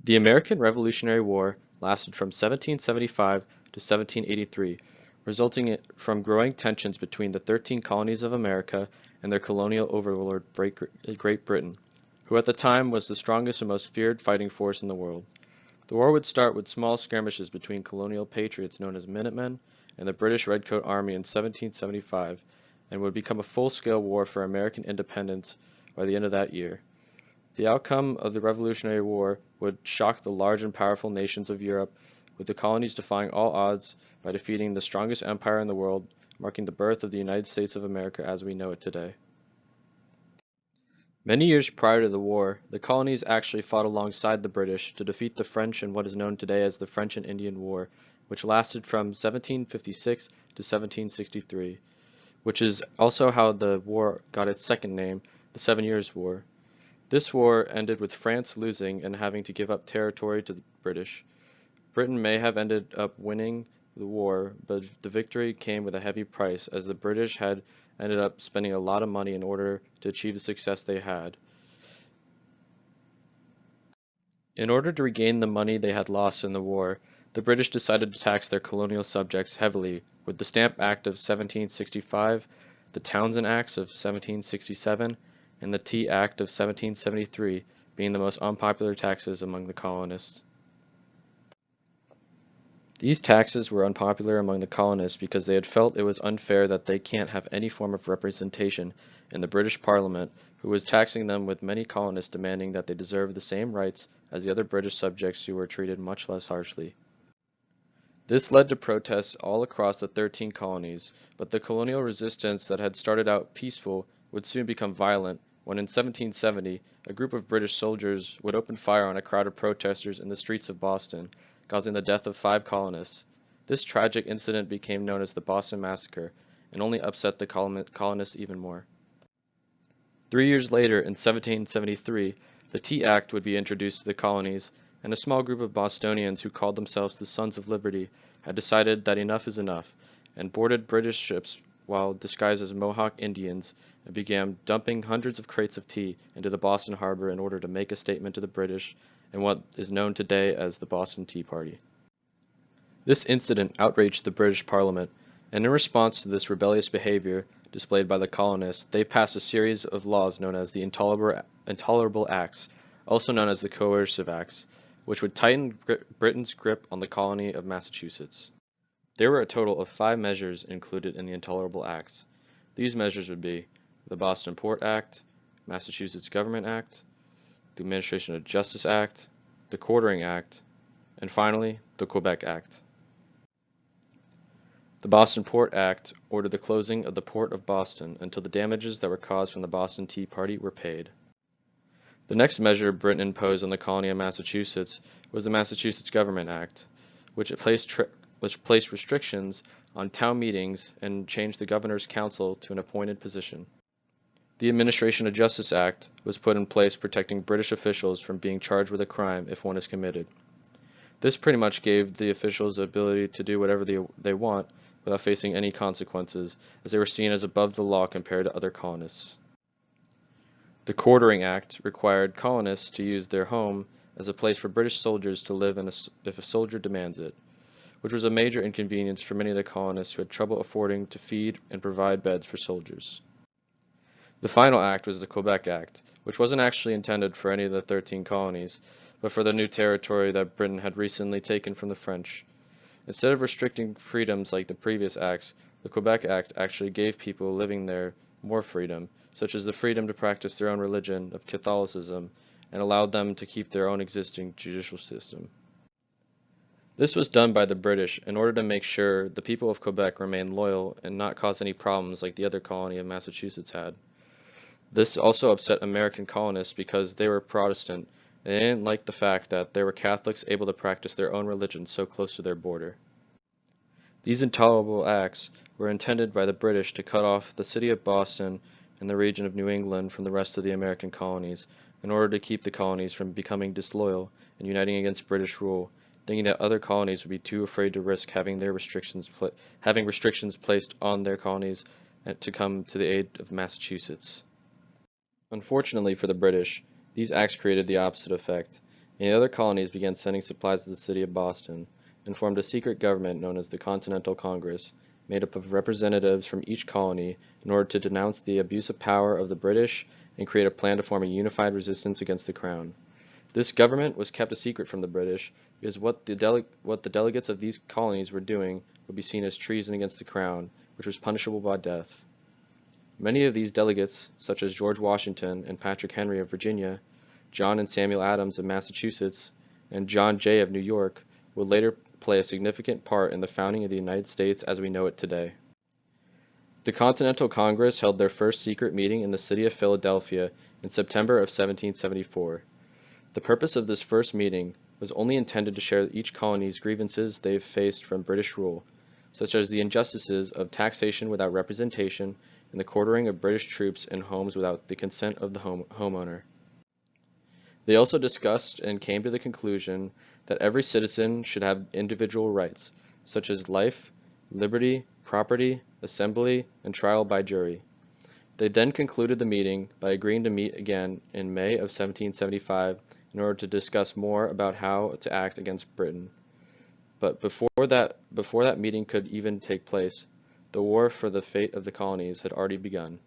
The American Revolutionary War lasted from 1775 to 1783, resulting from growing tensions between the 13 colonies of America and their colonial overlord Great Britain, who at the time was the strongest and most feared fighting force in the world. The war would start with small skirmishes between colonial patriots known as Minutemen and the British Redcoat Army in 1775, and would become a full-scale war for American independence by the end of that year. The outcome of the Revolutionary War would shock the large and powerful nations of Europe, with the colonies defying all odds by defeating the strongest empire in the world, marking the birth of the United States of America as we know it today. Many years prior to the war, the colonies actually fought alongside the British to defeat the French in what is known today as the French and Indian War, which lasted from 1756 to 1763, which is also how the war got its second name, the 7 Years' War. This war ended with France losing and having to give up territory to the British. Britain may have ended up winning the war, but the victory came with a heavy price, as the British had ended up spending a lot of money in order to achieve the success they had. In order to regain the money they had lost in the war, the British decided to tax their colonial subjects heavily with the Stamp Act of 1765, the Townshend Acts of 1767, and the Tea Act of 1773 being the most unpopular taxes among the colonists. These taxes were unpopular among the colonists because they had felt it was unfair that they can't have any form of representation in the British Parliament, who was taxing them, with many colonists demanding that they deserve the same rights as the other British subjects who were treated much less harshly. This led to protests all across the 13 colonies, but the colonial resistance that had started out peaceful would soon become violent when in 1770 a group of British soldiers would open fire on a crowd of protesters in the streets of Boston, causing the death of 5 colonists. This tragic incident became known as the Boston Massacre and only upset the colonists even more. 3 years later, in 1773, the Tea Act would be introduced to the colonies, and a small group of Bostonians who called themselves the Sons of Liberty had decided that enough is enough, and boarded British ships while disguised as Mohawk Indians and began dumping hundreds of crates of tea into the Boston harbor in order to make a statement to the British in what is known today as the Boston Tea Party. This incident outraged the British Parliament, and in response to this rebellious behavior displayed by the colonists, they passed a series of laws known as the Intolerable Acts, also known as the Coercive Acts, which would tighten Britain's grip on the colony of Massachusetts. There were a total of 5 measures included in the Intolerable Acts. These measures would be the Boston Port Act, Massachusetts Government Act, the Administration of Justice Act, the Quartering Act, and finally, the Quebec Act. The Boston Port Act ordered the closing of the Port of Boston until the damages that were caused from the Boston Tea Party were paid. The next measure Britain imposed on the colony of Massachusetts was the Massachusetts Government Act, which placed restrictions on town meetings and changed the governor's council to an appointed position. The Administration of Justice Act was put in place, protecting British officials from being charged with a crime if one is committed. This pretty much gave the officials the ability to do whatever they want without facing any consequences, as they were seen as above the law compared to other colonists. The Quartering Act required colonists to use their home as a place for British soldiers to live in if a soldier demands it, which was a major inconvenience for many of the colonists who had trouble affording to feed and provide beds for soldiers. The final act was the Quebec Act, which wasn't actually intended for any of the 13 colonies, but for the new territory that Britain had recently taken from the French. Instead of restricting freedoms like the previous acts, the Quebec Act actually gave people living there more freedom, such as the freedom to practice their own religion of Catholicism, and allowed them to keep their own existing judicial system. This was done by the British in order to make sure the people of Quebec remained loyal and not cause any problems like the other colony of Massachusetts had. This also upset American colonists because they were Protestant, and they didn't like the fact that there were Catholics able to practice their own religion so close to their border. These intolerable acts were intended by the British to cut off the city of Boston and the region of New England from the rest of the American colonies, in order to keep the colonies from becoming disloyal and uniting against British rule, thinking that other colonies would be too afraid to risk having restrictions placed on their colonies to come to the aid of Massachusetts. Unfortunately for the British, these acts created the opposite effect. and the other colonies began sending supplies to the city of Boston, and formed a secret government known as the Continental Congress, made up of representatives from each colony in order to denounce the abuse of power of the British and create a plan to form a unified resistance against the Crown. This government was kept a secret from the British because what the delegates of these colonies were doing would be seen as treason against the Crown, which was punishable by death. Many of these delegates, such as George Washington and Patrick Henry of Virginia, John and Samuel Adams of Massachusetts, and John Jay of New York, would later play a significant part in the founding of the United States as we know it today. The Continental Congress held their first secret meeting in the city of Philadelphia in September of 1774. The purpose of this first meeting was only intended to share each colony's grievances they have faced from British rule, such as the injustices of taxation without representation and the quartering of British troops in homes without the consent of the homeowner. They also discussed and came to the conclusion that every citizen should have individual rights, such as life, liberty, property, assembly, and trial by jury. They then concluded the meeting by agreeing to meet again in May of 1775 in order to discuss more about how to act against Britain. But before that meeting could even take place, the war for the fate of the colonies had already begun.